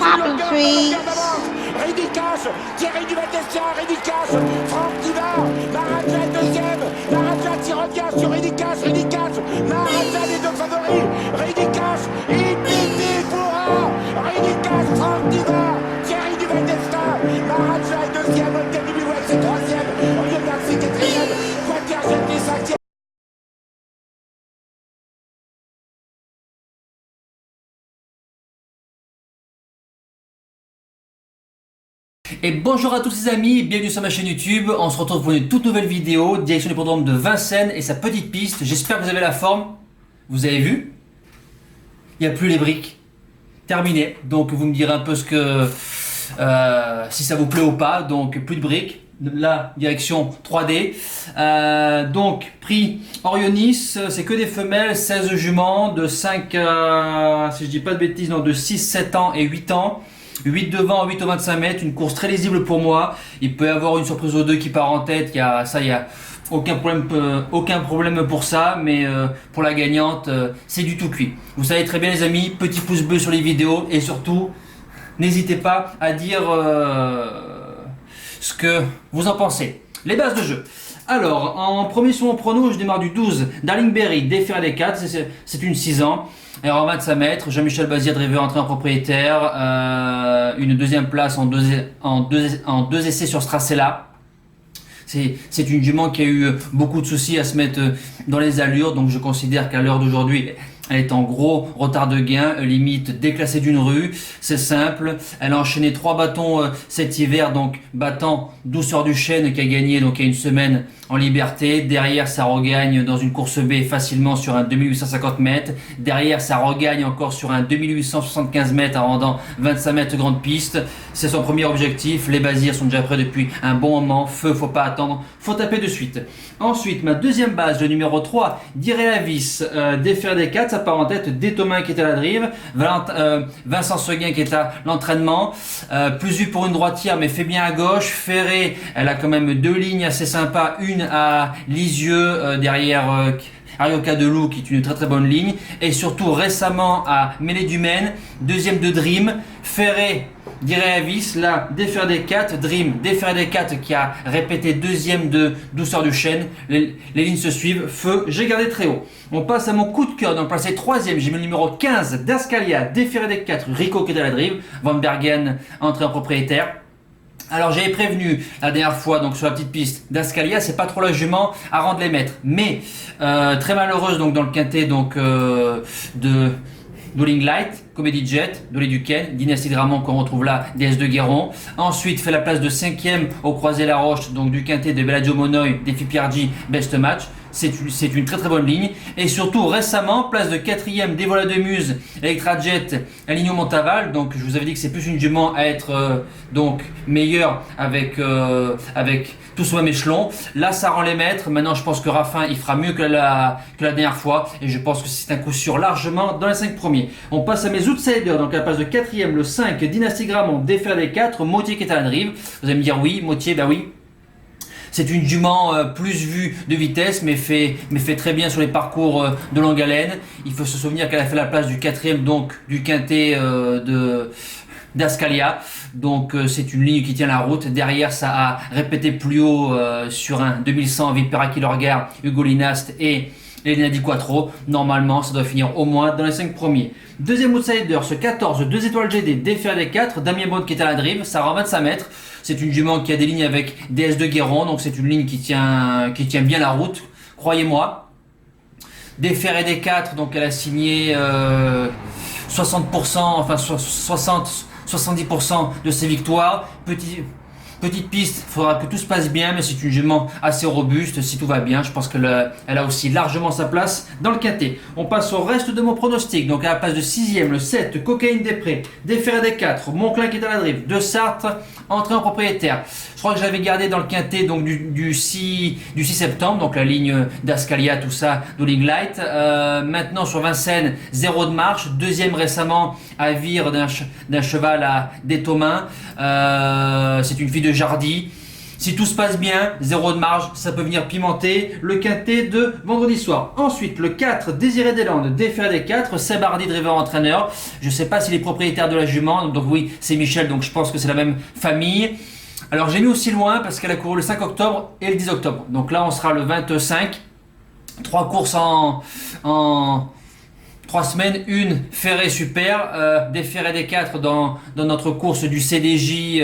Poppy treats. Reddy Cash, Thierry Duval-Destia, Reddy Cash, Franck Diva, Maharaja deuxième, Maharaja qui revient sur Reddy Cash, Maharaja les deux favoris, Reddy Cash, Infinity Foura, Reddy Cash, Franck Diva, Thierry Duval-Destia, Maharaja est deuxième, Olga Bibiouet c'est troisième, Oriol Garcia quatrième, Quater Jetty cinquième. Et bonjour à tous les amis, bienvenue sur ma chaîne YouTube. On se retrouve pour une toute nouvelle vidéo, direction du hippodrome de Vincennes et sa petite piste. J'espère que vous avez la forme. Vous avez vu? Il n'y a plus les briques. Terminé. Donc vous me direz un peu ce que si ça vous plaît ou pas. Donc plus de briques. Là, direction 3D. Donc prix Orionis, c'est que des femelles, 16 juments de 5, si je dis pas de bêtises, non, de 6, 7 ans et 8 ans. 8 devant, 8 au 25 mètres, une course très lisible pour moi. Il peut y avoir une surprise aux deux qui part en tête, il y a aucun problème pour ça, mais pour la gagnante, c'est du tout cuit. Vous savez très bien les amis, petit pouce bleu sur les vidéos et surtout, n'hésitez pas à dire ce que vous en pensez. Les bases de jeu. Alors, en premier sur mon prono, je démarre du 12, Darling Berry, défaire des 4, c'est une 6 ans. Alors en 25 mètres, Jean-Michel Bazir, driver entré en propriétaire, une deuxième place en deux essais sur Stracella. C'est une jument qui a eu beaucoup de soucis à se mettre dans les allures, donc je considère qu'à l'heure d'aujourd'hui, elle est en gros retard de gain, limite déclassée d'une rue. C'est simple, elle a enchaîné 3 bâtons cet hiver, donc battant Douceur du Chêne qui a gagné donc il y a une semaine en liberté. Derrière, ça regagne dans une course B facilement sur un 2850 mètres. Derrière, ça regagne encore sur un 2875 mètres en rendant 25 mètres grande piste. C'est son premier objectif. Les Bazirs sont déjà prêts depuis un bon moment. Feu, faut pas attendre, faut taper de suite. Ensuite, ma deuxième base, le numéro 3, Diréavis, défaire des 4, ça part en tête d'Etomain qui est à la drive, Vincent Seguin qui est à l'entraînement, plus vu pour une droitière mais fait bien à gauche. Ferré, elle a quand même 2 lignes assez sympas, une à Lisieux derrière Arioca de Loup qui est une très très bonne ligne, et surtout récemment à Mêlée du Maine, deuxième de Dream. Ferré, Diréavis, là, défaire des 4, Dream, défaire des 4 qui a répété deuxième de Douceur du Chêne. Les lignes se suivent, feu, j'ai gardé très haut. On passe à mon coup de cœur, donc placé troisième, j'ai mis le numéro 15 d'Ascalia, défaire des 4, Rico qui est à la drive, Van Bergen entré en propriétaire. Alors j'avais prévenu la dernière fois donc sur la petite piste d'Ascalia, c'est pas trop la jument à rendre les mètres, mais très malheureuse donc dans le quintet donc de Dueling Light, Comedy Jet, Dolly Duquesne, Dynastie Dramont qu'on retrouve là, DS de Guéron. Ensuite fait la place de 5e au Croisé la Roche, donc du quintet de Bellagio Monoï, Défi Piergi, Best Match. C'est une très très bonne ligne. Et surtout récemment, place de 4e des Voilà de Muse, Electra Jet, Aligno Montaval. Donc je vous avais dit que c'est plus une jument à être donc meilleure avec tout ce même échelon. Là ça rend les mètres. Maintenant je pense que Raffin il fera mieux que la dernière fois. Et je pense que c'est un coup sûr largement dans les 5 premiers. On passe à mes outsiders. Donc à la place de 4e, le 5, Dynastie Gramont, défaire des 4, Motier qui est à la drive. Vous allez me dire oui, Motier, bah oui. C'est une jument plus vue de vitesse, mais fait très bien sur les parcours de longue haleine. Il faut se souvenir qu'elle a fait la place du 4e, donc du quintet d'Ascalia. Donc c'est une ligne qui tient la route. Derrière, ça a répété plus haut sur un 2100 Vipera qui le regarde, Hugo Linast et Elena Di Quattro. Normalement, ça doit finir au moins dans les 5 premiers. Deuxième outsider, ce 14, 2 étoiles GD, défaire des 4, Damien Bond qui est à la drive, ça rend 25 mètres. C'est une jument qui a des lignes avec DS de Guéron, donc c'est une ligne qui tient bien la route, croyez-moi. Défaire des 4, donc elle a signé 60%, enfin 70% de ses victoires. Petite piste, il faudra que tout se passe bien, mais c'est une jument assez robuste. Si tout va bien, je pense qu'elle a aussi largement sa place dans le quintet. On passe au reste de mon pronostic. Donc à la place de 6e, le 7, Cocaïne des Prés, défaire des 4, Monclin qui est à la drive, de Sartre, entrée en propriétaire. Je crois que j'avais gardé dans le quintet donc du 6 septembre, donc la ligne d'Ascalia, tout ça, Dueling Light. Maintenant sur Vincennes, 0 de marche, deuxième récemment à Vire d'un cheval à Détomain. C'est une fille de Jardy. Si tout se passe bien, 0 de marge, ça peut venir pimenter le quintet de vendredi soir. Ensuite, le 4, Désiré des Landes, déféré des 4, Seb Hardy, driver entraîneur. Je ne sais pas s'il est propriétaire de la jument, donc oui, c'est Michel, donc je pense que c'est la même famille. Alors j'ai mis aussi loin parce qu'elle a couru le 5 octobre et le 10 octobre. Donc là, on sera le 25. 3 courses en 3 semaines, une ferrée super, déféré des 4 dans notre course du CDJ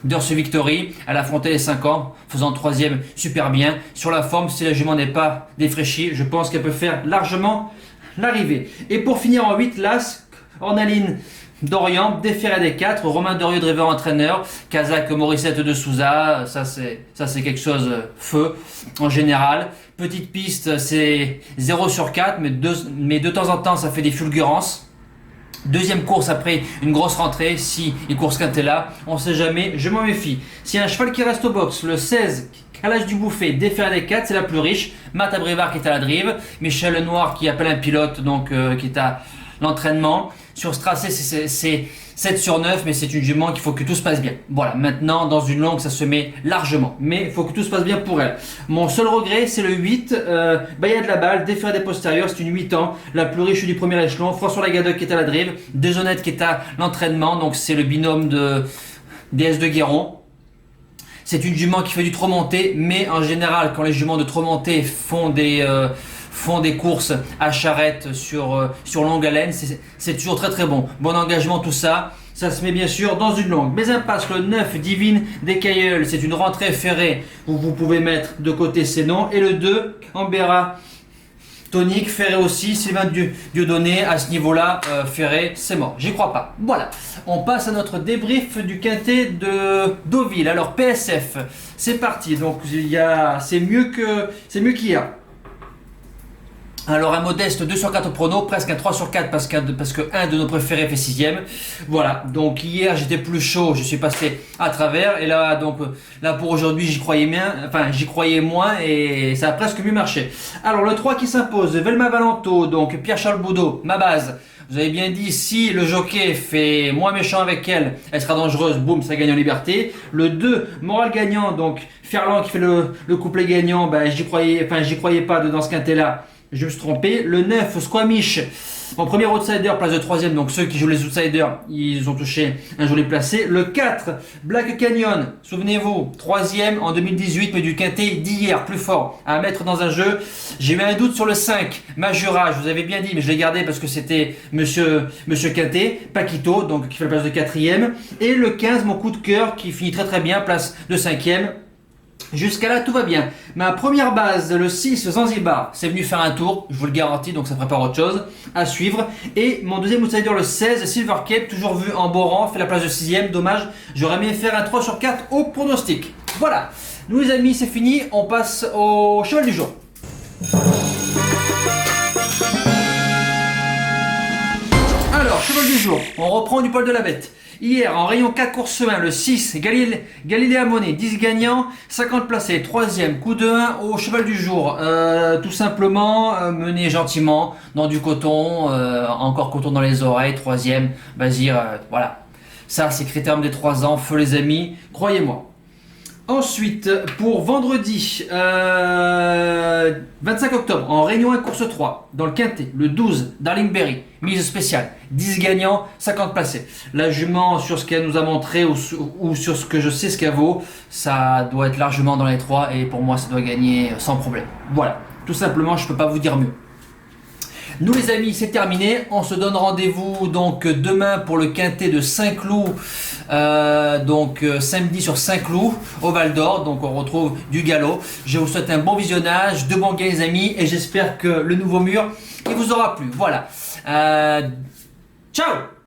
d'Earth Victory. Elle a affronté les 5 ans, faisant 3e super bien. Sur la forme, si la jument n'est pas défraîchie, je pense qu'elle peut faire largement l'arrivée. Et pour finir en 8, l'As, Ornaline d'Orient, déféré des 4, Romain Dorieux, driver entraîneur, Kazakh Morissette de Souza, ça c'est quelque chose feu en général. Petite piste, c'est 0 sur 4, mais de temps en temps ça fait des fulgurances. Deuxième course après une grosse rentrée, si une course quintée là, on sait jamais, je m'en méfie. S'il y a un cheval qui reste au box, le 16, Calage du Bouffet, déféré des 4, c'est la plus riche. Matt Abrivard qui est à la drive, Michel Lenoir qui appelle un pilote, donc qui est à l'entraînement. Sur ce tracé, c'est 7 sur 9, mais c'est une jument qu'il faut que tout se passe bien. Voilà, maintenant, dans une longue, ça se met largement. Mais il faut que tout se passe bien pour elle. Mon seul regret, c'est le 8, Baya de la Balle, déféré des postérieurs, c'est une 8 ans, la plus riche du premier échelon. François Lagadec qui est à la drive, Deshonnette qui est à l'entraînement, donc c'est le binôme de DS de Guéron. C'est une jument qui fait du trop monté, mais en général, quand les juments de trop monté font des courses à charrette sur longue haleine, c'est toujours très très bon. Bon engagement, tout ça, ça se met bien sûr dans une longue. Mais impasse, le 9, Divine des Cailleuls, c'est une rentrée ferrée où vous pouvez mettre de côté ces noms. Et le 2, Ambera Tonique, ferré aussi, Sylvain Dieudonné, à ce niveau-là, ferré, c'est mort, j'y crois pas. Voilà, on passe à notre débrief du quintet de Deauville. Alors PSF, c'est parti, donc c'est mieux qu'hier. Alors un modeste 2 sur 4 au prono, presque un 3 sur 4 parce que un de nos préférés fait 6ème. Voilà, donc hier j'étais plus chaud, je suis passé à travers. Et là, pour aujourd'hui j'y croyais moins et ça a presque mieux marché. Alors le 3 qui s'impose, Velma Valento, donc Pierre-Charles Boudot, ma base. Vous avez bien dit, si le jockey fait moins méchant avec elle, elle sera dangereuse, boum, ça gagne en liberté. Le 2, Moral Gagnant, donc Ferland qui fait le couplet gagnant, j'y croyais pas dans ce quintet là. Je me suis trompé. Le 9, Squamish, mon premier outsider, place de 3ème. Donc ceux qui jouent les outsiders, ils ont touché un joli placé. Le 4, Black Canyon, souvenez-vous, 3ème en 2018, mais du quintet d'hier, plus fort, à mettre dans un jeu. J'ai eu un doute sur le 5, Majura, je vous avais bien dit, mais je l'ai gardé parce que c'était Monsieur Quintet, Paquito, donc qui fait la place de 4ème. Et le 15, mon coup de cœur, qui finit très très bien, place de 5ème. Jusqu'à là, tout va bien. Ma première base, le 6, Zanzibar, c'est venu faire un tour, je vous le garantis, donc ça prépare autre chose à suivre. Et mon deuxième outsider, le 16, Silver Cape, toujours vu en beau rang, fait la place de 6ème, dommage, j'aurais aimé faire un 3 sur 4 au pronostic. Voilà, nous les amis, c'est fini, on passe au cheval du jour. Alors, cheval du jour, on reprend du poil de la bête. Hier, en rayon 4 courses 1, le 6, Galilée Monet, 10 gagnants, 50 placés, 3ème, coup de 1 au cheval du jour. Tout simplement, mené gentiment dans du coton, encore coton dans les oreilles, 3ème, Bazir, voilà. Ça, c'est critérium des 3 ans, feu les amis, croyez-moi. Ensuite, pour vendredi 25 octobre, en Réunion 1 course 3, dans le quintet, le 12, Darling Berry, mise spéciale, 10 gagnants, 50 placés. La jument, sur ce qu'elle nous a montré ou sur ce que je sais ce qu'elle vaut, ça doit être largement dans les 3 et pour moi ça doit gagner sans problème. Voilà, tout simplement, je ne peux pas vous dire mieux. Nous les amis, c'est terminé. On se donne rendez-vous donc demain pour le quintet de Saint-Cloud, samedi sur Saint-Cloud au Val d'Or. Donc on retrouve du galop. Je vous souhaite un bon visionnage, de bons gains les amis, et j'espère que le nouveau mur il vous aura plu. Voilà. Ciao.